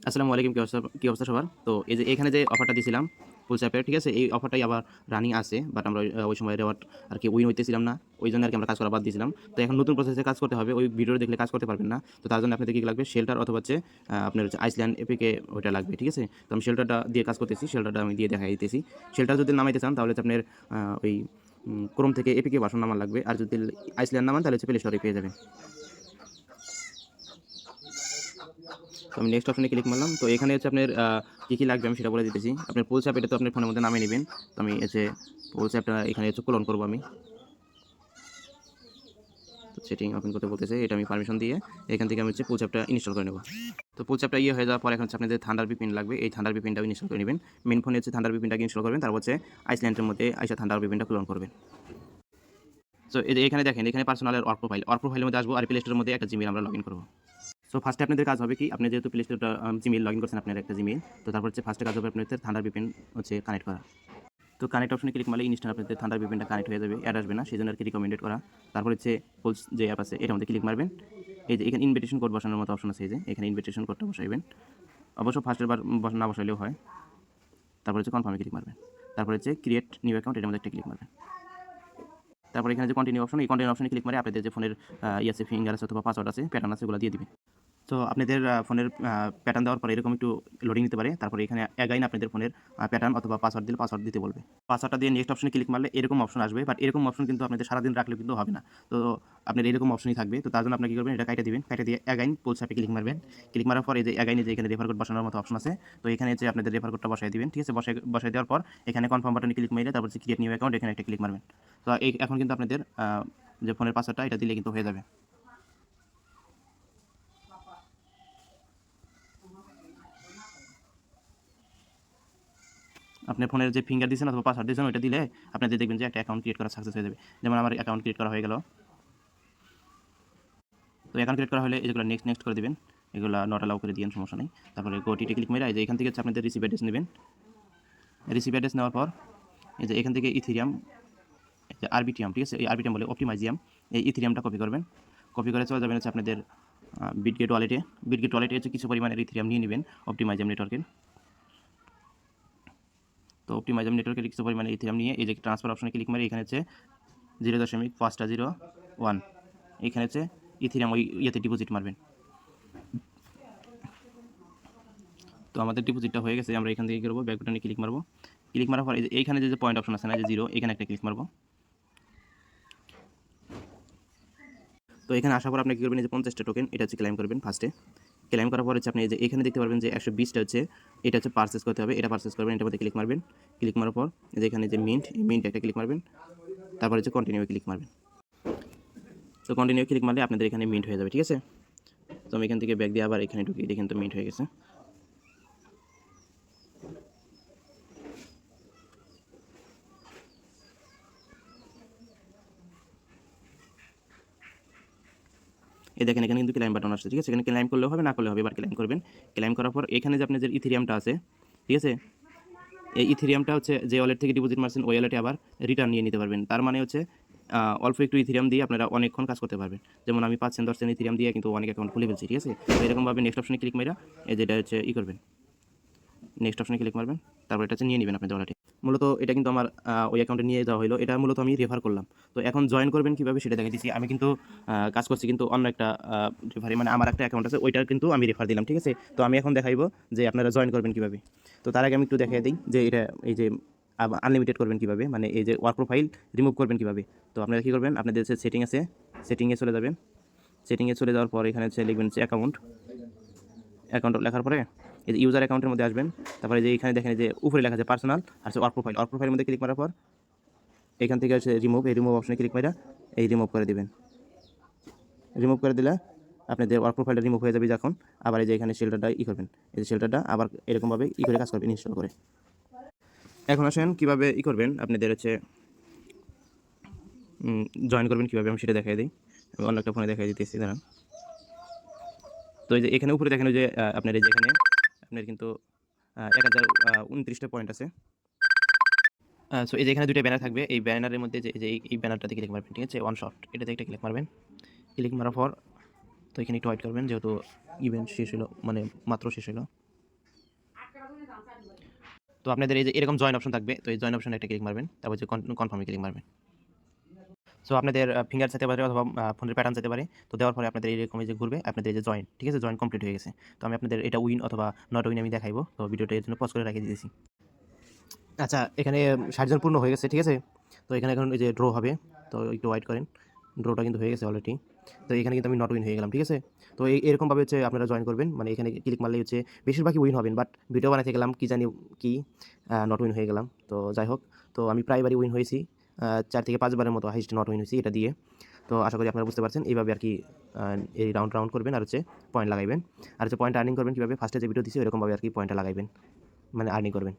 আসসালামু আলাইকুম। কি অবস্থা সবার? তো এই যে এখানে যে অফারটা দিছিলাম ফুল চ্যাপের, ঠিক আছে? এই অফারটাই আবার রানিং আছে। বাট আমরা ওই সময় রেওয়ার্ড আরকি উইন হইতেছিলাম না। ওইজন্য আরকি আমরা কাজ করা বাদ দিয়েছিলাম। তো এখন নতুন প্রসেসে কাজ করতে হবে। ওই ভিডিও দেখলে কাজ করতে পারবেন না। তো তার জন্য আপনাদের কি লাগবে? শেল্টার অথবা হচ্ছে আপনার হচ্ছে আইসল্যান্ড এপিকে ওইটা লাগবে, ঠিক আছে? তো আমি শেল্টারটা দিয়ে কাজ করতেছি। শেল্টারটা আমি দিয়ে দেখাই দিতেছি। শেল্টার যদি নামাইতে চান তাহলে হচ্ছে আপনার ওই ক্রোম থেকে এপিকে ভার্সন নামান লাগবে। আর যদি আইসল্যান্ড নামান তাহলে হচ্ছে প্লে স্টোরে পেয়ে যাবেন। তো আমি নেক্সট অপশনে ক্লিক মারলাম। তো এখানে হচ্ছে আপনার কী লাগবে আমি সেটা বলে দিতেছি। আপনার পুলস অ্যাপ এটা তো আপনার ফোনের মধ্যে নামিয়ে নেবেন। তো আমি হচ্ছে পুলস অ্যাপটা এখানে হচ্ছে ক্লোন করবো আমি। তো সেটিং ওপেন করতে বলতেছে, এটা আমি পারমিশন দিয়ে এখান থেকে আমি হচ্ছে পুলস অ্যাপটা ইনস্টল করে নেব। তো পুলস অ্যাপটা হয়ে যাওয়ার পর এখন হচ্ছে আপনাদের থান্ডার ভিপিএন লাগবে। এই থান্ডার ভিপিএনটাও ইনস্টল করে নেবেন। মেন ফোনে হচ্ছে থান্ডার ভিপিএনটাকে ইনস্টল করবেন, তারপর হচ্ছে আইসল্যান্ডের মধ্যে আইসা থান্ডার ভিপিএনটা ক্লোন করবেন। সো এখানে দেখেন, এখানে পার্সোনালের ওয়ার্ক প্রোফাইলের মধ্যে আসবো আর প্লে স্টোরের মধ্যে একটা জিমেল আমরা লগ ইন করবো। সো ফার্স্টে আপনাদের কাজ হবে কি, আপনি যেহেতু প্লে স্টোরটা জিমেইল লগ ইন করছেন আপনার একটা জিমেইল, তো তারপর হচ্ছে ফার্স্টে কাজ হবে আপনাদের থান্ডার ভিপিএন হচ্ছে কানেক্ট করা। তো কানেক্ট অপশনে ক্লিক মারলে ইনস্ট্যান্ট আপনাদের থান্ডার ভিপিএনটা কানেক্ট হয়ে যাবে, অ্যাড আসবে না, সেই জন্য আর কি রিকমেন্ডেড করা। তারপর হচ্ছে পোলস যে অ্যাপ আছে এটার মধ্যে ক্লিক মারবেন। এই যে এখানে ইনভিটেশন কোড বসানোর মতো অপশন আছে, এই যে এখানে ইনভিটেশন কোডটা বসাইবেন। অবশ্য ফার্স্টের বার না বসাইলেও হয়। তারপর হচ্ছে কনফার্মে ক্লিক মারবেন। তারপর হচ্ছে ক্রিয়েট নিউ অ্যাকাউন্ট, এটার মধ্যে একটা ক্লিক মারবেন। তারপর এখানে যে কন্টিনিউ অপশন, এই কন্টিনিউ অপশনে ক্লিক মারে আপনাদের যে ফোনের আছে ফিঙ্গার আছে অথবা পাসওয়ার্ড আছে প্যাটার্ন আছে, ওগুলো দিয়ে দিবেন। তো আপনাদের ফোনের প্যাটার্ন দেওয়ার পরে এরকম একটু লোডিং নিতে পারে। তারপরে এখানে অ্যাগাইন আপনাদের ফোনের প্যাটার্ন অথবা পাসওয়ার্ড দিলে পাসওয়ার্ড দিতে বলবে। পাসওয়ার্ডটা দিয়ে নেক্সট অপশনে ক্লিক মারলে এরকম অপশন আসবে, বাট এরকম অপশন কিন্তু আপনাদের সারাদিন রাখলে কিন্তু হবে না। তো আপনার এরকম অপশনই থাকবে। তো তার জন্য আপনি কী করবেন, এটা কাইটে দিবেন। কাইটে দিয়ে অ্যাগাইন পোলস অ্যাপে ক্লিক মারবেন। ক্লিক মারার পর এই যে অ্যাগাইনে যে এখানে রেফার কোড বসানোর মতো অপশন আছে, তো এখানে যে আপনাদের রেফার কোডটা বসাই দিবেন, ঠিক আছে? বসাই দেওয়ার পর এখানে কনফার্ম বাটনে ক্লিক মারলে তারপর ক্রিয়েট নিউ অ্যাকাউন্ট, এখানে একটা ক্লিক মারবেন। তো এখন কিন্তু আপনাদের যে ফোনের পাসওয়ার্ডটা এটা দিলে কিন্তু হয়ে যাবে। আপনার ফোনের যে ফিঙ্গার দিয়েছেন অথবা পাসওয়ার্ড দিয়েছেন ওইটা দিলে আপনাদের দেখবেন যে একটা অ্যাকাউন্ট ক্রিয়েট করা সাকসেস হয়ে যাবে। যেমন আমার অ্যাকাউন্ট ক্রিয়েট করা হয়ে গেল। তো অ্যাকাউন্ট ক্রিয়েট করা হলে যেগুলো নেক্সট করে দিবেন, এগুলো নট অ্যালাউ করে দিবেন, সমস্যা নেই। তারপরে গোটিতে ক্লিক মেরে এই যে এখান থেকে হচ্ছে আপনাদের রিসিভ অ্যাড্রেস নেবেন। রিসিভ অ্যাড্রেস নেওয়ার পর এই যে এখান থেকে ইথেরিয়াম, যে আরবিটিএম, ঠিক আছে? এই আরবিটিএম বলে অপটিমাইজিয়াম, এই ইথেরিয়ামটা কপি করবেন। কপি করে চলে যাবেন হচ্ছে আপনাদের বিটগেট ওয়ালেটে। বিটগেট ওয়ালেটে হচ্ছে কিছু পরিমাণের ইথেরিয়াম নিয়ে নেবেন অপটিমাইজিয়াম নেটওয়ার্কের। তো অপটিমাইজিয়াম নেটওয়ার্কের কিছু পরিমাণে ইথেরিয়াম নিয়ে এই যে ট্রান্সফার অপশনে ক্লিক মেরে এখানে হচ্ছে 0.501 এখানে হচ্ছে ইথেরিয়াম ওই ইয়েতে ডিপোজিট মারবেন। তো আমাদের ডিপোজিটটা হয়ে গেছে। আমরা এখান থেকে কী করবো, ব্যাক বাটনে ক্লিক মারবো। ক্লিক মারার পর এইখানে যে পয়েন্ট অপশন আছে না, যে 0, এখানে একটা ক্লিক মারবো। তো এখানে আসার পর আপনি কী করবেন, এই যে 50টা টোকেন এটা হচ্ছে ক্লেম করবেন ফার্স্টে। ক্লেম করার পর হচ্ছে আপনি এই যে এখানে দেখতে পারবেন যে 120টা হচ্ছে, এটা হচ্ছে পারচেস করতে হবে, এটা পারচেস করবেন, এটার মধ্যে ক্লিক মারবেন। ক্লিক মারার পর এই যে এখানে যে মিন্ট একটা ক্লিক মারবেন। তারপর হচ্ছে কন্টিনিউ ক্লিক মারবেন। তো কন্টিনিউ ক্লিক মারলে আপনাদের এখানে মিন্ট হয়ে যাবে, ঠিক আছে? তো আমি এখান থেকে ব্যাক দিয়ে আবার এখানে ঢুকি, দেখেন তো মিন্ট হয়ে গেছে। এই দেখেন এখানে কিন্তু ক্লাইম বাটন আসছে, ঠিক আছে? এখানে ক্লাইম করলেও হবে, না করলেও হবে, এবার ক্লাইম করবেন। ক্লাইম করার পর এখানে যে আপনাদের ইথেরিয়ামটা আছে, ঠিক আছে? এই ইথেরিয়ামটা হচ্ছে যে ওয়ালেট থেকে ডিপোজিট মারছেন ওই ওয়ালেটে আবার রিটার্ন নিয়ে নিতে পারবেন। তার মানে হচ্ছে অল্প একটু ইথেরিয়াম দিয়ে আপনারা অনেকক্ষণ কাজ করতে পারবেন। যেমন আমি 5-10 ইথেরিয়াম দিয়ে কিন্তু অনেক অ্যাকাউন্ট খুলে ফেলছি, ঠিক আছে? তো এরকমভাবে নেক্সট অপশনে ক্লিক মেরা এই যেটা হচ্ছে করবেন, নেক্সট অপশনে ক্লিক মারবেন। তারপর এটা হচ্ছে নিয়ে নেবেন আপনাদের ওয়ালেটে। মূলত এটা কিন্তু আমার ওই অ্যাকাউন্টে নিয়ে যাওয়া হলো, এটা মূলত আমি রেফার করলাম। তো এখন জয়েন করবেন কীভাবে সেটা দেখে দিচ্ছি। আমি কিন্তু কাজ করছি কিন্তু অন্য একটা রেফারি, মানে আমার একটা অ্যাকাউন্ট আছে ওইটার কিন্তু আমি রেফার দিলাম, ঠিক আছে? তো আমি এখন দেখাইবো যে আপনারা জয়েন করবেন কীভাবে। তো তার আগে আমি একটু দেখাই দিই যে এটা এই যে আনলিমিটেড করবেন কীভাবে, মানে এই যে ওয়ার্ক প্রোফাইল রিমুভ করবেন কীভাবে। তো আপনারা কী করবেন, আপনাদের যে সেটিং আছে সেটিংয়ে চলে যাবেন। সেটিংয়ে চলে যাওয়ার পর এখানে হচ্ছে লিখবেন যে অ্যাকাউন্ট লেখার পরে এই যে ইউজার অ্যাকাউন্টের মধ্যে আসবেন। তারপরে যে এখানে দেখেন যে উপরে লেখা আছে পার্সোনাল আর ওয়ার্ক প্রোফাইলের মধ্যে ক্লিক করার পর এখান থেকে হচ্ছে রিমুভ, এই রিমুভ অপশনে ক্লিক করে এই রিমুভ করে দিবেন। রিমুভ করে দিলে আপনাদের ওয়ার্ক প্রোফাইলটা রিমুভ হয়ে যাবে। যখন আবার এই যে এখানে শেল্টারটা করবেন, এই যে শেল্টারটা আবার এরকমভাবে করে কাজ করবেন ইনস্টল করে। এখন আসেন কীভাবে করবেন, আপনাদের হচ্ছে জয়েন করবেন কীভাবে আমি সেটা দেখাই দিই। আমি অন্য একটা ফোনে দেখাই দিতেছি, দাঁড়ান। তো এই যে এখানে উপরে দেখেন যে আপনার এই যে এখানে আপনার কিন্তু 1029টা পয়েন্ট আছে। সো এই যে এখানে 2টা ব্যানার থাকবে, এই ব্যানারের মধ্যে যে এই ব্যানারটাতে ক্লিক মারবেন, ঠিক আছে? ওয়ান শট এটাতে একটা ক্লিক মারবেন। ক্লিক মারার পর তো এখানে একটু ওয়েট করবেন, যেহেতু ইভেন্ট শেষ হলো, মানে মাত্র শেষ হলো। তো আপনাদের এই যে এরকম জয়েন অপশন থাকবে, তো এই জয়েন অপশনে একটা ক্লিক মারবেন, তারপর হচ্ছে কনফার্মে ক্লিক মারবেন। সো আপনাদের ফিঙ্গার যেতে পারে অথবা ফোনের প্যাটার্ন যেতে পারে। তো দেওয়ার পরে আপনাদের এরকম এই যে ঘুরবে, আপনাদের এই যে জয়েন, ঠিক আছে? জয়েন কমপ্লিট হয়ে গেছে। তো আমি আপনাদের এটা উইন অথবা নট উইন আমি দেখাইবো। তো ভিডিওটা এর জন্য পজ করে রেখে দিয়েছি। আচ্ছা, এখানে 60 জন পূর্ণ হয়ে গেছে, ঠিক আছে? তো এখানে এখন এই যে ড্র হবে, তো একটু ওয়েট করেন। ড্রটা কিন্তু হয়ে গেছে অলরেডি। তো এখানে কিন্তু আমি নট উইন হয়ে গেলাম, ঠিক আছে? তো এরকমভাবে হচ্ছে আপনারা জয়েন করবেন। মানে এখানে ক্লিক মারলেই হচ্ছে বেশিরভাগই উইন হবেন। বাট ভিডিও বানাইতে গেলাম কি জানি কি নট উইন হয়ে গেলাম। তো যাই হোক, তো আমি প্রায়বারই উইন হয়েছি। 4 থেকে 5 বারের মতো হাইয়েস্ট নট উইন হয়েছি এটা দিয়ে। তো আশা করি আপনারা বুঝতে পারছেন। এইভাবে আরকি এই রাউন্ড করবেন আর হচ্ছে পয়েন্ট লাগাইবেন। আর হচ্ছে পয়েন্ট আর্নিং করবেন কীভাবে? ফার্স্টে যে ভিডিও দিছি ওইরকমভাবে আরকি পয়েন্টটা লাগাইবেন। মানে আর্নিং করবেন।